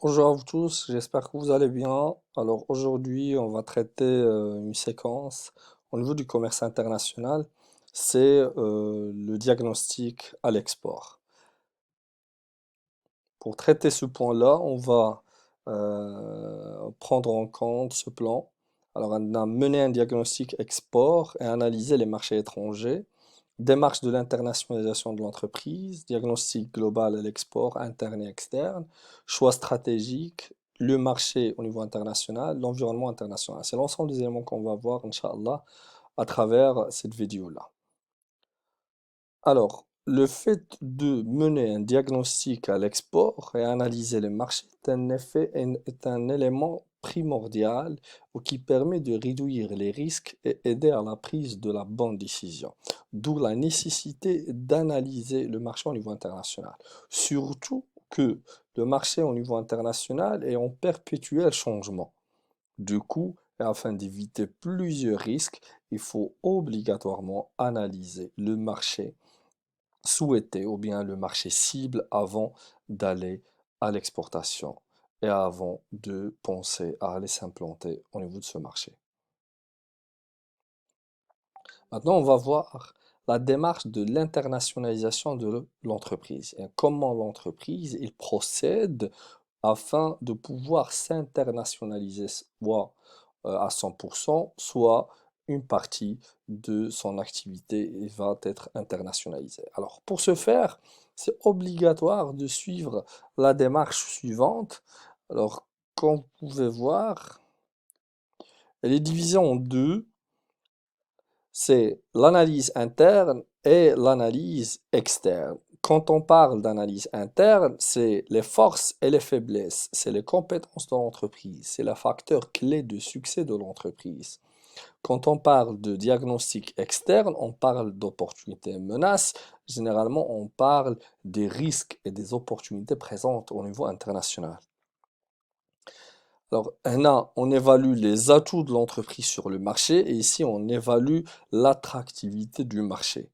Bonjour à vous tous, j'espère que vous allez bien. Alors aujourd'hui, on va traiter une séquence au niveau du commerce international, c'est le diagnostic à l'export. Pour traiter ce point-là, on va prendre en compte ce plan. Alors on a mené un diagnostic export et analysé les marchés étrangers, démarche de l'internationalisation de l'entreprise, diagnostic global à l'export interne et externe, choix stratégique, le marché au niveau international, l'environnement international. C'est l'ensemble des éléments qu'on va voir, Inch'Allah, à travers cette vidéo-là. Alors, le fait de mener un diagnostic à l'export et analyser les marchés est un élément primordial qui permet de réduire les risques et aider à la prise de la bonne décision. D'où la nécessité d'analyser le marché au niveau international. Surtout que le marché au niveau international est en perpétuel changement. Du coup, et afin d'éviter plusieurs risques, il faut obligatoirement analyser le marché souhaiter ou bien le marché cible avant d'aller à l'exportation et avant de penser à aller s'implanter au niveau de ce marché. Maintenant, on va voir la démarche de l'internationalisation de l'entreprise et comment l'entreprise il procède afin de pouvoir s'internationaliser soit à 100%, soit une partie de son activité va être internationalisée. Alors, pour ce faire, c'est obligatoire de suivre la démarche suivante. Alors, comme vous pouvez voir, elle est divisée en deux. C'est l'analyse interne et l'analyse externe. Quand on parle d'analyse interne, c'est les forces et les faiblesses, c'est les compétences de l'entreprise, c'est le facteur clé de succès de l'entreprise. Quand on parle de diagnostic externe, on parle d'opportunités et menaces. Généralement, on parle des risques et des opportunités présentes au niveau international. Alors, là, on évalue les atouts de l'entreprise sur le marché et ici, on évalue l'attractivité du marché.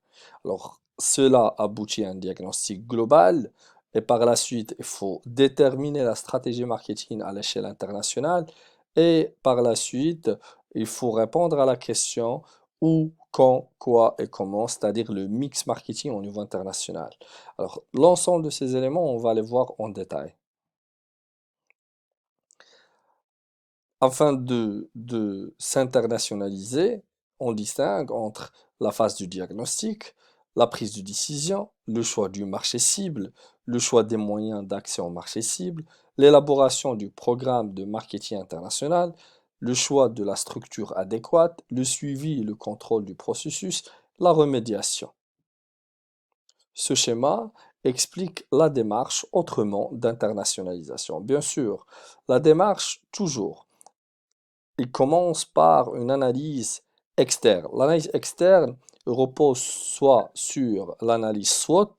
Alors, cela aboutit à un diagnostic global et par la suite, il faut déterminer la stratégie marketing à l'échelle internationale et par la suite, il faut répondre à la question où, quand, quoi et comment, c'est-à-dire le mix marketing au niveau international. Alors, l'ensemble de ces éléments, on va les voir en détail. Afin de s'internationaliser, on distingue entre la phase du diagnostic, la prise de décision, le choix du marché cible, le choix des moyens d'accès au marché cible, l'élaboration du programme de marketing international, le choix de la structure adéquate, le suivi et le contrôle du processus, la remédiation. Ce schéma explique la démarche autrement d'internationalisation. Bien sûr, la démarche toujours il commence par une analyse externe. L'analyse externe repose soit sur l'analyse SWOT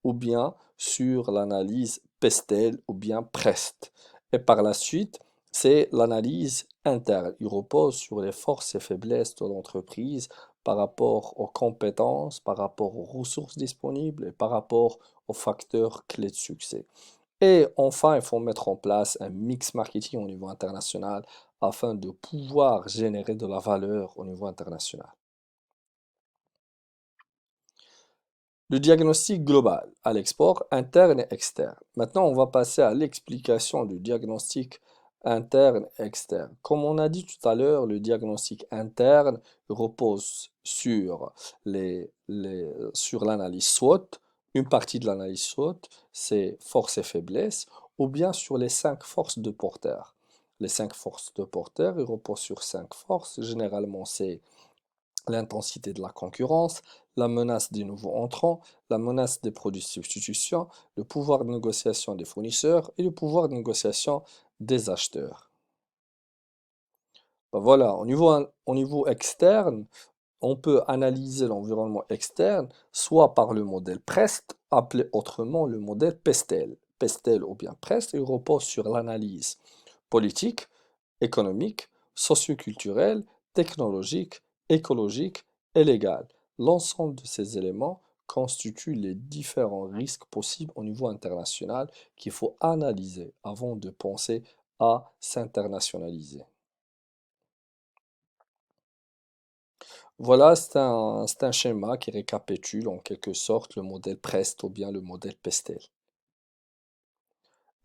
ou bien sur l'analyse PESTEL ou bien PREST. Et par la suite, c'est l'analyse interne. Il repose sur les forces et faiblesses de l'entreprise par rapport aux compétences, par rapport aux ressources disponibles et par rapport aux facteurs clés de succès. Et enfin, il faut mettre en place un mix marketing au niveau international afin de pouvoir générer de la valeur au niveau international. Le diagnostic global à l'export interne et externe. Maintenant, on va passer à l'explication du diagnostic interne et externe. Comme on a dit tout à l'heure, le diagnostic interne repose sur sur l'analyse SWOT. Une partie de l'analyse SWOT, c'est forces et faiblesses, ou bien sur les 5 forces de porteur. Les 5 forces de porteur, ils reposent sur 5 forces. Généralement, c'est l'intensité de la concurrence, la menace des nouveaux entrants, la menace des produits de substitution, le pouvoir de négociation des fournisseurs et le pouvoir de négociation des acheteurs. Ben voilà, au niveau externe, on peut analyser l'environnement externe soit par le modèle PREST, appelé autrement le modèle PESTEL. PESTEL ou bien PREST, il repose sur l'analyse politique, économique, socioculturelle, technologique, écologique et légale. L'ensemble de ces éléments constituent les différents risques possibles au niveau international qu'il faut analyser avant de penser à s'internationaliser. Voilà, c'est un schéma qui récapitule en quelque sorte le modèle PREST ou bien le modèle PESTEL.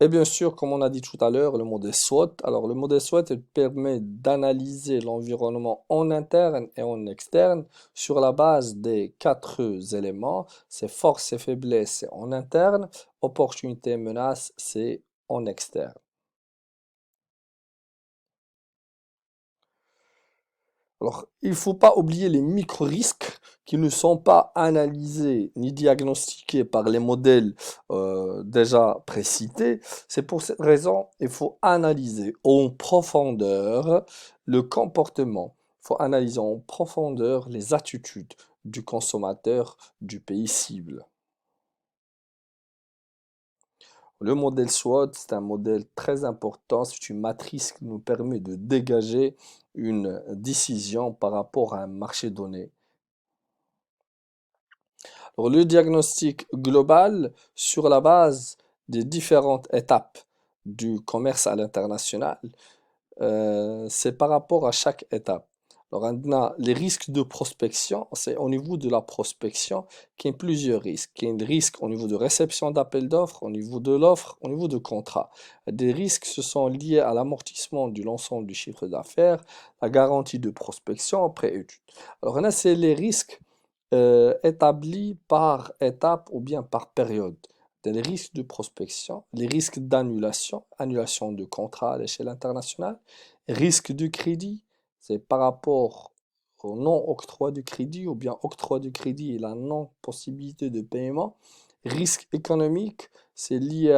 Et bien sûr, comme on a dit tout à l'heure, le modèle SWOT. Alors, le modèle SWOT il permet d'analyser l'environnement en interne et en externe sur la base des quatre éléments. Ses forces et faiblesses, c'est en interne. Opportunités et menaces, c'est en externe. Alors, il ne faut pas oublier les micro-risques qui ne sont pas analysés ni diagnostiqués par les modèles déjà précités. C'est pour cette raison qu'il faut analyser en profondeur le comportement. Il faut analyser en profondeur les attitudes du consommateur du pays cible. Le modèle SWOT, c'est un modèle très important. C'est une matrice qui nous permet de dégager une décision par rapport à un marché donné. Alors, le diagnostic global sur la base des différentes étapes du commerce à l'international, c'est par rapport à chaque étape. Alors, on a les risques de prospection, c'est au niveau de la prospection qu'il y a plusieurs risques. Il y a un risque au niveau de réception d'appels d'offres, au niveau de l'offre, au niveau de contrat. Des risques se sont liés à l'amortissement de l'ensemble du chiffre d'affaires, la garantie de prospection après étude. Alors, on a c'est les risques établis par étape ou bien par période. Les risques de prospection, les risques d'annulation, annulation de contrat à l'échelle internationale, risque de crédit, c'est par rapport au non-octroi du crédit ou bien octroi du crédit et la non-possibilité de paiement. Risque économique, c'est lié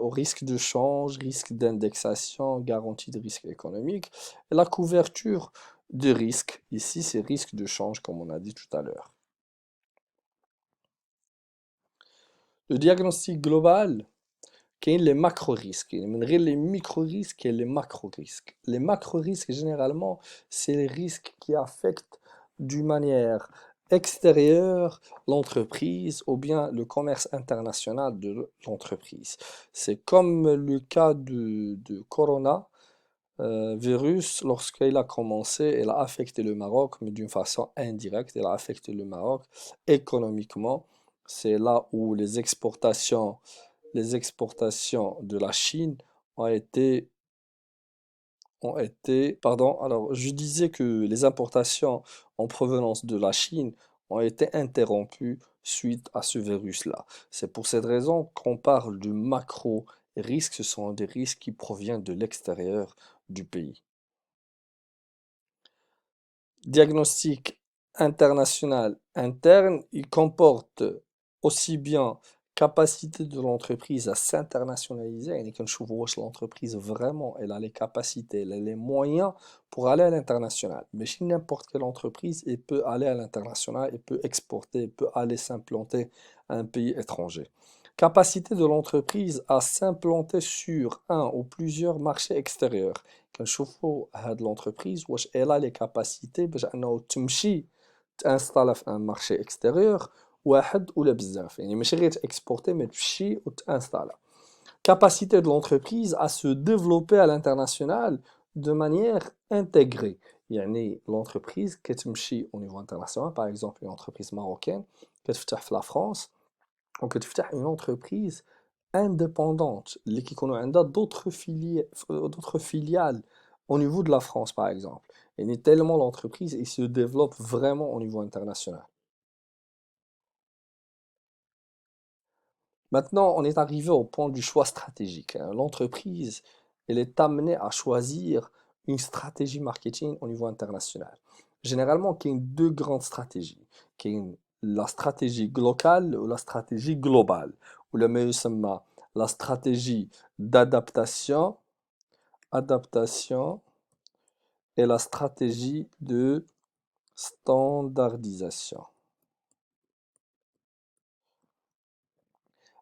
au risque de change, risque d'indexation, garantie de risque économique. Et la couverture de risque, ici c'est risque de change comme on a dit tout à l'heure. Le diagnostic global, كاين les macro-risques, من غير les micro-risques et les macro-risques. Les macro-risques, généralement, c'est les risques qui affectent d'une manière extérieure l'entreprise ou bien le commerce international de l'entreprise. C'est comme le cas de Corona virus, lorsqu'il a commencé, il a affecté le Maroc, mais d'une façon indirecte, il a affecté le Maroc économiquement. C'est là où les exportations de la Chine pardon, alors je disais que les importations en provenance de la Chine ont été interrompues suite à ce virus-là. C'est pour cette raison qu'on parle de macro-risques, ce sont des risques qui proviennent de l'extérieur du pays. Diagnostic international interne, il comporte aussi bien capacité de l'entreprise à s'internationaliser, يعني كنشوفوا واش l'entreprise vraiment elle a les capacités, elle a les moyens pour aller à l'international. Mais chez n'importe quelle entreprise, elle peut aller à l'international, elle peut exporter, elle peut aller s'implanter à un pays étranger. Capacité de l'entreprise à s'implanter sur un ou plusieurs marchés extérieurs. كنشوفوا هاد l'entreprise واش elle a les capacités باش انه تمشي تانستالا في ان مارشي اكستيريور واحد ولا بزاف يعني ماشي غير تاكسبورتي مي تمشي وتانستالا. Capacité de l'entreprise à se développer à l'international de manière intégrée. يعني l'entreprise كتمشي au niveau international, par exemple une entreprise marocaine كتفتح في la France وكتفتح une entreprise indépendante اللي كيكونوا عندها d'autres filiales au niveau de la France par exemple. Et tellement l'entreprise il se développe vraiment au niveau international. Maintenant, on est arrivé au point du choix stratégique, hein. L'entreprise, elle est amenée à choisir une stratégie marketing au niveau international. Généralement, il y a deux grandes stratégies. Il y a la stratégie locale ou la stratégie globale. Ou le mieux, la stratégie d'adaptation, adaptation et la stratégie de standardisation.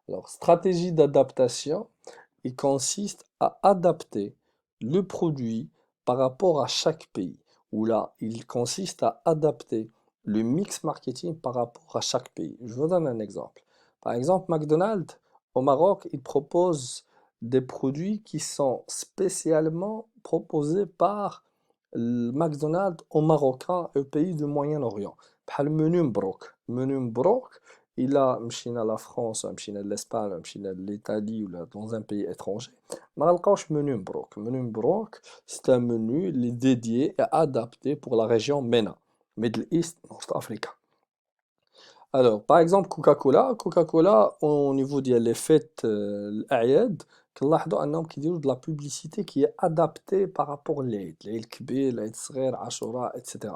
Alors, stratégie d'adaptation, il consiste à adapter le produit par rapport à chaque pays. Ou là, il consiste à adapter le mix marketing par rapport à chaque pays. Je vous donne un exemple. Par exemple, McDonald's, au Maroc, il propose des produits qui sont spécialement proposés par le McDonald's aux Marocains et aux pays du Moyen-Orient. Par le menu Mbrouk. Menu Mbrouk, il a مشينا la France, مشينا l'Espagne, مشينا l'Italie ou là, dans un pays étranger. ما نلقاوش menu Mbrouk. Menu Mbrouk, c'est un menu dédié et adapté pour la région MENA, Middle East, North Africa. Alors, par exemple, Coca-Cola, au niveau des fêtes, الأعياد, كنلاحظوا أنهم كيديروا de la publicité qui est adaptée par rapport للعيد الكبير العيد الصغير عاشوراء etc.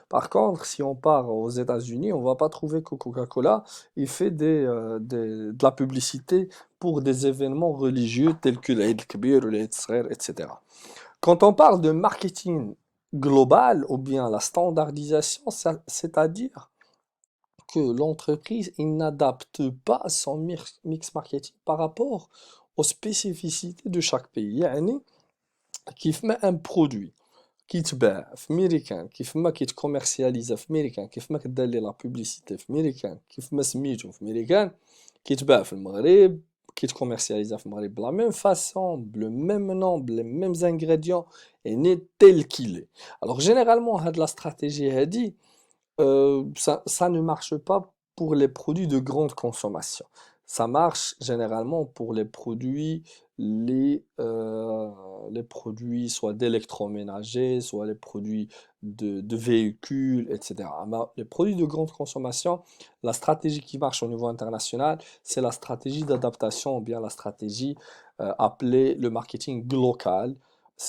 Par contre, si on part aux États-Unis, on va pas trouver que Coca-Cola il fait de la publicité pour des événements religieux tels que l'Aïd الكبير ou l'Aïd الصغير etc. Quand on parle de marketing global ou bien la standardisation, c'est-à-dire que l'entreprise il n'adapte pas son mix marketing par rapport aux spécificités de chaque pays. يعني كيف ما un produit كيتباع في ميريكان كيف ما كيتكوميرسياليزا في ميريكان كيف ما كدير ليه لا بوبليسيتي في ميريكان كيف ما سميتو في ميريكان كيتباع في المغرب كيتكوميرسياليزا في المغرب بلا ميم فاسون بلو ميم نون بلي ميم زانغريديون et né tel qu'il est. Alors généralement هاد لا استراتيجي هادي ça ne marche pas pour les produits de grande consommation. Ça marche généralement pour les produits soit d'électroménager, soit les produits de véhicules, etc. Mais les produits de grande consommation, la stratégie qui marche au niveau international, c'est la stratégie d'adaptation ou bien la stratégie appelée le marketing local.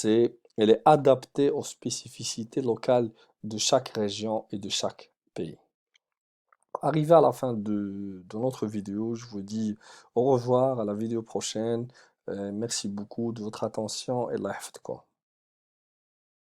Elle est adaptée aux spécificités locales de chaque région et de chaque pays. Arrivé à la fin de notre vidéo, je vous dis au revoir à la vidéo prochaine. Merci beaucoup de votre attention et Allah yahfadkoum.